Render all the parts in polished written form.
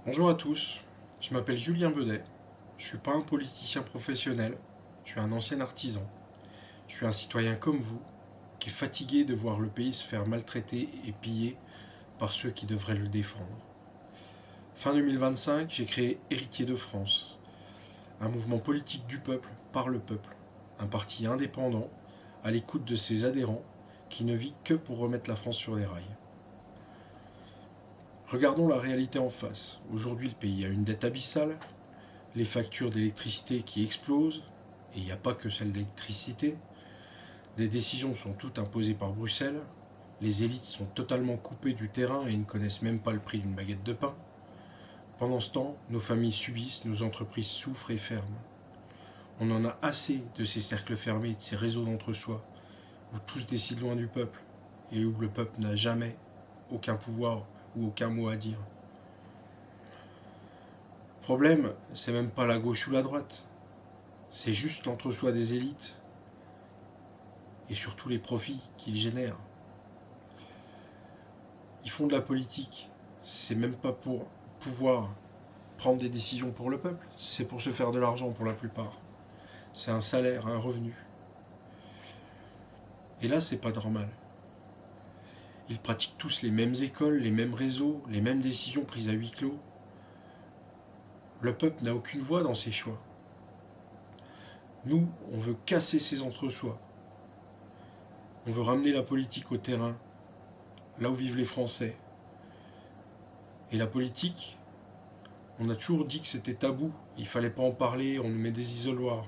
Bonjour à tous, je m'appelle Julien Bedet, je suis pas un politicien professionnel, je suis un ancien artisan, je suis un citoyen comme vous, qui est fatigué de voir le pays se faire maltraiter et piller par ceux qui devraient le défendre. Fin 2025, j'ai créé Héritier de France, un mouvement politique du peuple, par le peuple, un parti indépendant, à l'écoute de ses adhérents, qui ne vit que pour remettre la France sur les rails. Regardons la réalité en face. Aujourd'hui, le pays a une dette abyssale, les factures d'électricité qui explosent, et il n'y a pas que celle d'électricité. Des décisions sont toutes imposées par Bruxelles, les élites sont totalement coupées du terrain et ne connaissent même pas le prix d'une baguette de pain. Pendant ce temps, nos familles subissent, nos entreprises souffrent et ferment. On en a assez de ces cercles fermés, de ces réseaux d'entre-soi, où tous décident loin du peuple, et où le peuple n'a jamais aucun pouvoir ou aucun mot à dire. Le problème, c'est même pas la gauche ou la droite, c'est juste l'entre-soi des élites et surtout les profits qu'ils génèrent. Ils font de la politique, c'est même pas pour pouvoir prendre des décisions pour le peuple, c'est pour se faire de l'argent pour la plupart. C'est un salaire, un revenu. Et là, c'est pas normal. Ils pratiquent tous les mêmes écoles, les mêmes réseaux, les mêmes décisions prises à huis clos. Le peuple n'a aucune voix dans ses choix. Nous, on veut casser ces entre-soi. On veut ramener la politique au terrain, là où vivent les Français. Et la politique, on a toujours dit que c'était tabou, il fallait pas en parler, on nous met des isoloirs.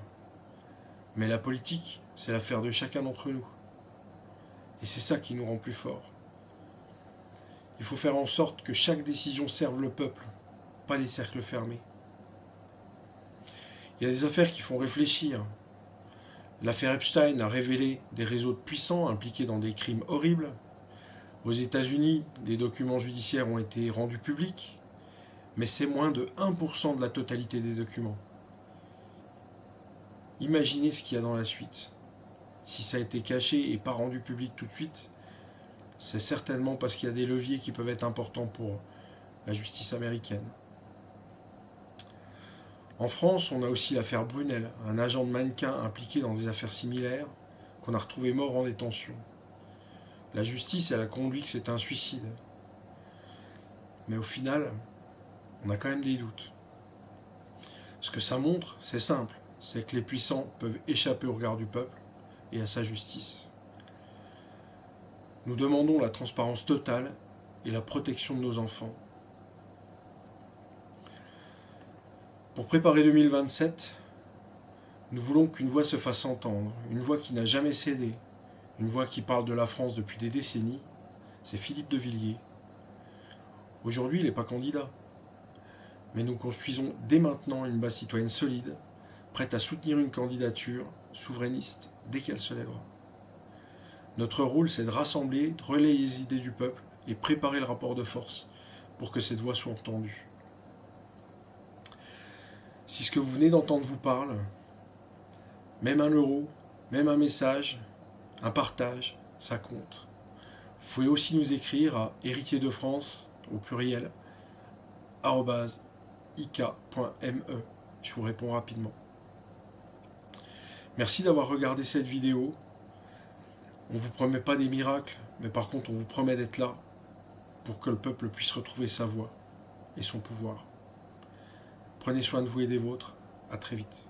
Mais la politique, c'est l'affaire de chacun d'entre nous. Et c'est ça qui nous rend plus forts. Il faut faire en sorte que chaque décision serve le peuple, pas des cercles fermés. Il y a des affaires qui font réfléchir. L'affaire Epstein a révélé des réseaux de puissants impliqués dans des crimes horribles. Aux États-Unis, des documents judiciaires ont été rendus publics, mais c'est moins de 1% de la totalité des documents. Imaginez ce qu'il y a dans la suite. Si ça a été caché et pas rendu public tout de suite, c'est certainement parce qu'il y a des leviers qui peuvent être importants pour la justice américaine. En France, on a aussi l'affaire Brunel, un agent de mannequin impliqué dans des affaires similaires qu'on a retrouvé mort en détention. La justice, elle a conclu que c'était un suicide. Mais au final, on a quand même des doutes. Ce que ça montre, c'est simple, c'est que les puissants peuvent échapper au regard du peuple et à sa justice. Nous demandons la transparence totale et la protection de nos enfants. Pour préparer 2027, nous voulons qu'une voix se fasse entendre, une voix qui n'a jamais cédé, une voix qui parle de la France depuis des décennies, c'est Philippe de Villiers. Aujourd'hui, il n'est pas candidat, mais nous construisons dès maintenant une base citoyenne solide, prête à soutenir une candidature souverainiste dès qu'elle se lèvera. Notre rôle, c'est de rassembler, de relayer les idées du peuple et préparer le rapport de force pour que cette voix soit entendue. Si ce que vous venez d'entendre vous parle, même un euro, même un message, un partage, ça compte. Vous pouvez aussi nous écrire à héritier de France, au pluriel, @ik.me. Je vous réponds rapidement. Merci d'avoir regardé cette vidéo. On ne vous promet pas des miracles, mais par contre on vous promet d'être là pour que le peuple puisse retrouver sa voix et son pouvoir. Prenez soin de vous et des vôtres. À très vite.